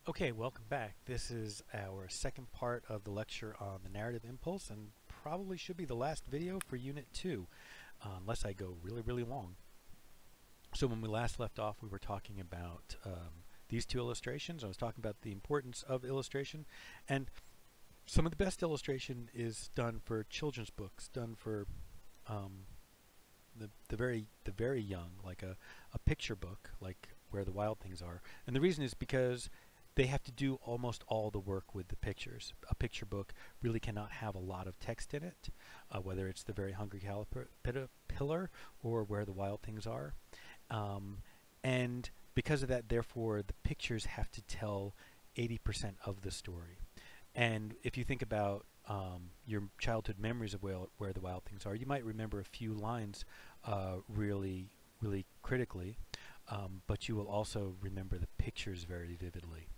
Okay, welcome back. This is our second part of the lecture on the narrative impulse and probably should be the last video for Unit 2, unless I go really long. So when we last left off, we were talking about these two illustrations. I was talking about the importance of illustration, and some of the best illustration is done for children's books, done for the very young, like a picture book, like Where the Wild Things Are. And the reason is because they have to do almost all the work with the pictures. A picture book really cannot have a lot of text in it, whether it's The Very Hungry Caterpillar or Where the Wild Things Are. And because of that, therefore, the pictures have to tell 80% of the story. And if you think about your childhood memories of where the Wild Things Are, you might remember a few lines really critically, but you will also remember the pictures very vividly.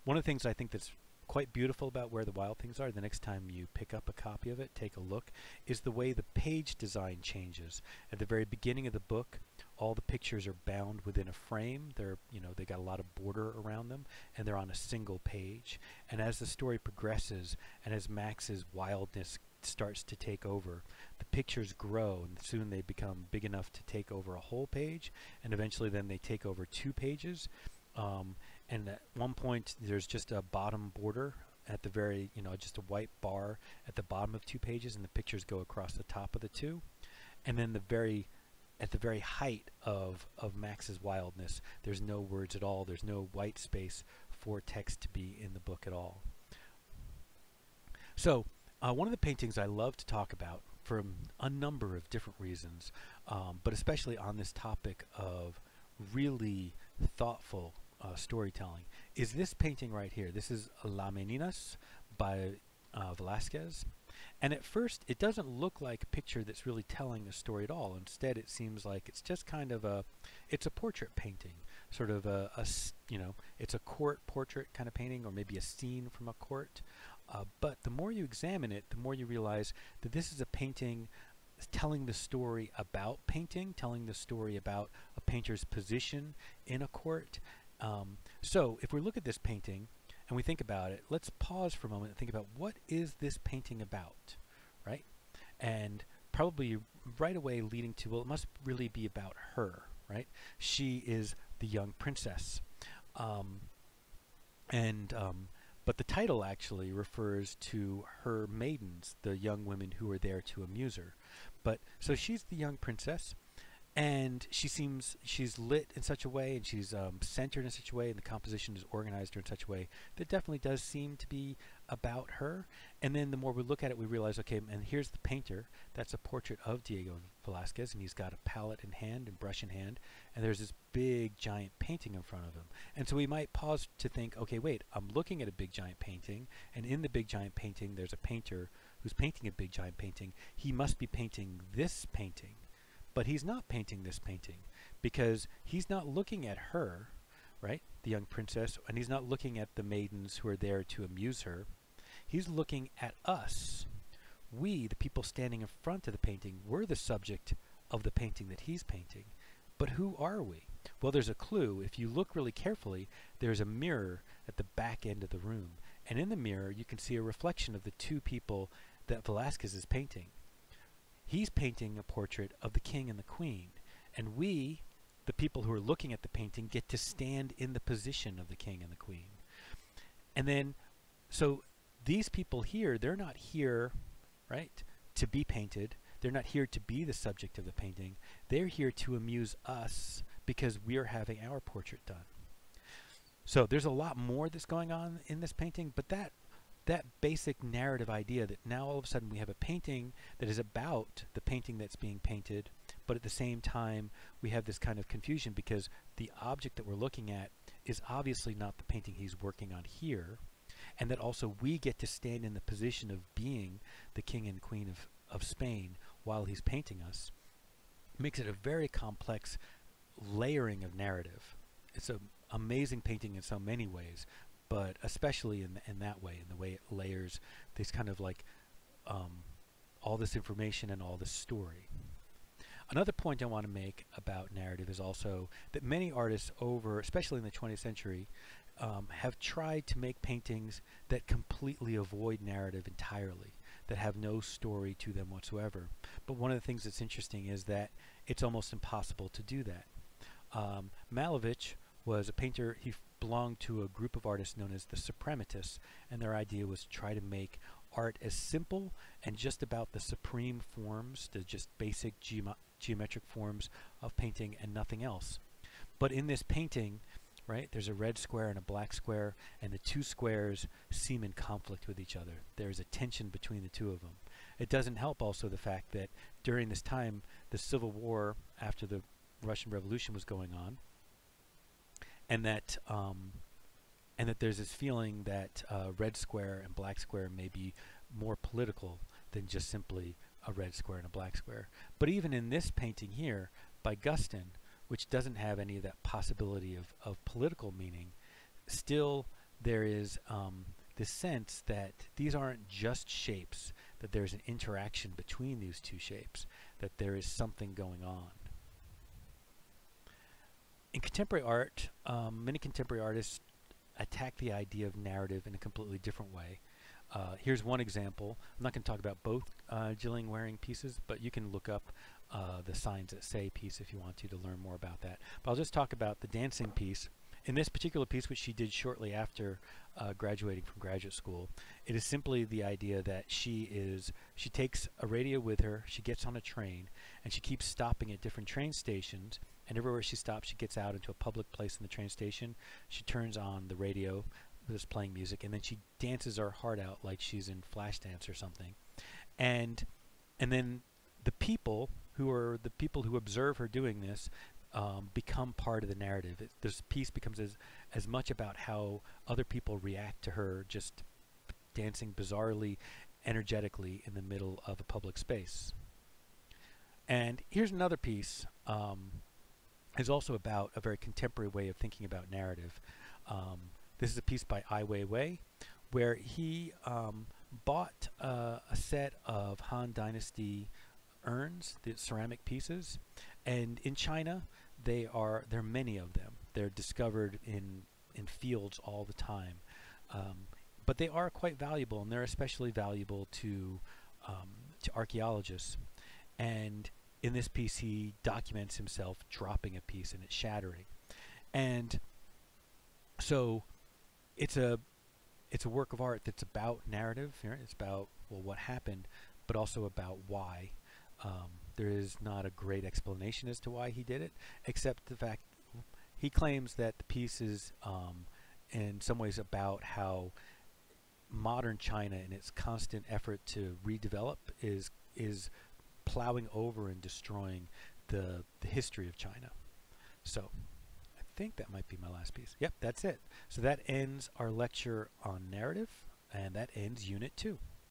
One of the things I think that's quite beautiful about Where the Wild Things Are, the next time you pick up a copy of it, take a look, is the way the page design changes. At the very beginning of the book, all the pictures are bound within a frame. They got a lot of border around them, and they're on a single page. And as the story progresses, and as Max's wildness starts to take over, the pictures grow, and soon they become big enough to take over a whole page, and eventually then they take over 2 pages. And at one point there's just a bottom border at the very, just a white bar at the bottom of 2 pages, and the pictures go across the top of the 2. And then at the very height of Max's wildness, there's no words at all. There's no white space for text to be in the book at all. So one of the paintings I love to talk about for a number of different reasons, but especially on this topic of really thoughtful storytelling, is this painting right here. This is La Meninas by Velázquez. And at first, it doesn't look like a picture that's really telling a story at all. Instead, it seems like it's just kind of it's a portrait painting, sort of it's a court portrait kind of painting, or maybe a scene from a court. But the more you examine it, the more you realize that this is a painting telling the story about painting, telling the story about a painter's position in a court. So if we look at this painting and we think about it, let's pause for a moment and think about, what is this painting about, right? And probably right away leading to, well, it must really be about her, right? She is the young princess. But the title actually refers to her maidens, the young women who are there to amuse her. So she's the young princess, and she's lit in such a way, and she's centered in such a way, and the composition is organized in such a way that definitely does seem to be about her. And then the more we look at it, we realize, okay, and here's the painter. That's a portrait of Diego Velázquez, and he's got a palette in hand and brush in hand, and there's this big giant painting in front of him. And so we might pause to think, okay, wait, I'm looking at a big giant painting, and in the big giant painting there's a painter who's painting a big giant painting. He must be painting this painting. But he's not painting this painting, because he's not looking at her, right, the young princess, and he's not looking at the maidens who are there to amuse her. He's looking at us. We, the people standing in front of the painting, we're the subject of the painting that he's painting. But who are we? Well, there's a clue. If you look really carefully, there's a mirror at the back end of the room. And in the mirror, you can see a reflection of the 2 people that Velázquez is painting. He's painting a portrait of the king and the queen, and we, the people who are looking at the painting, get to stand in the position of the king and the queen. And then, so these people here, they're not here, right, to be painted. They're not here to be the subject of the painting. They're here to amuse us because we are having our portrait done. So there's a lot more that's going on in this painting, but that basic narrative idea that now all of a sudden we have a painting that is about the painting that's being painted, but at the same time we have this kind of confusion because the object that we're looking at is obviously not the painting he's working on here, and that also we get to stand in the position of being the king and queen of Spain while he's painting us, makes it a very complex layering of narrative. It's an amazing painting in so many ways, but especially in that way, in the way it layers this kind of like all this information and all this story. Another point I want to make about narrative is also that many artists especially in the 20th century, have tried to make paintings that completely avoid narrative entirely, that have no story to them whatsoever. But one of the things that's interesting is that it's almost impossible to do that. Malevich was a painter. He belonged to a group of artists known as the Suprematists, and their idea was to try to make art as simple and just about the supreme forms, the just basic geometric forms of painting and nothing else. But in this painting, right, there's a red square and a black square, and the two squares seem in conflict with each other. There's a tension between the two of them. It doesn't help also the fact that during this time, the Civil War after the Russian Revolution was going on, and that there's this feeling that red square and black square may be more political than just simply a red square and a black square. But even in this painting here by Guston, which doesn't have any of that possibility of political meaning, still there is this sense that these aren't just shapes, that there's an interaction between these two shapes, that there is something going on. In contemporary art, many contemporary artists attack the idea of narrative in a completely different way. Here's one example. I'm not going to talk about both Gillian Waring pieces, but you can look up the Signs That Say piece if you want to learn more about that. But I'll just talk about the dancing piece. In this particular piece, which she did shortly after graduating from graduate school, it is simply the idea that she takes a radio with her, she gets on a train, and she keeps stopping at different train stations, and everywhere she stops, she gets out into a public place in the train station, she turns on the radio that's playing music, and then she dances her heart out like she's in Flashdance or something. And then the people who observe her doing this become part of the narrative. This piece becomes as much about how other people react to her just dancing bizarrely, energetically in the middle of a public space. And here's another piece. Is also about a very contemporary way of thinking about narrative. This is a piece by Ai Weiwei, where he bought a set of Han Dynasty urns, the ceramic pieces, and in China there are many of them. They're discovered in fields all the time, but they are quite valuable, and they're especially valuable to archaeologists. And in this piece, he documents himself dropping a piece and it shattering, and so it's a work of art that's about narrative. It's about, well, what happened, but also about why. There is not a great explanation as to why he did it, except the fact he claims that the piece is in some ways about how modern China, in its constant effort to redevelop, is plowing over and destroying the history of China. So I think that might be my last piece. Yep, that's it. So that ends our lecture on narrative, and that ends Unit 2.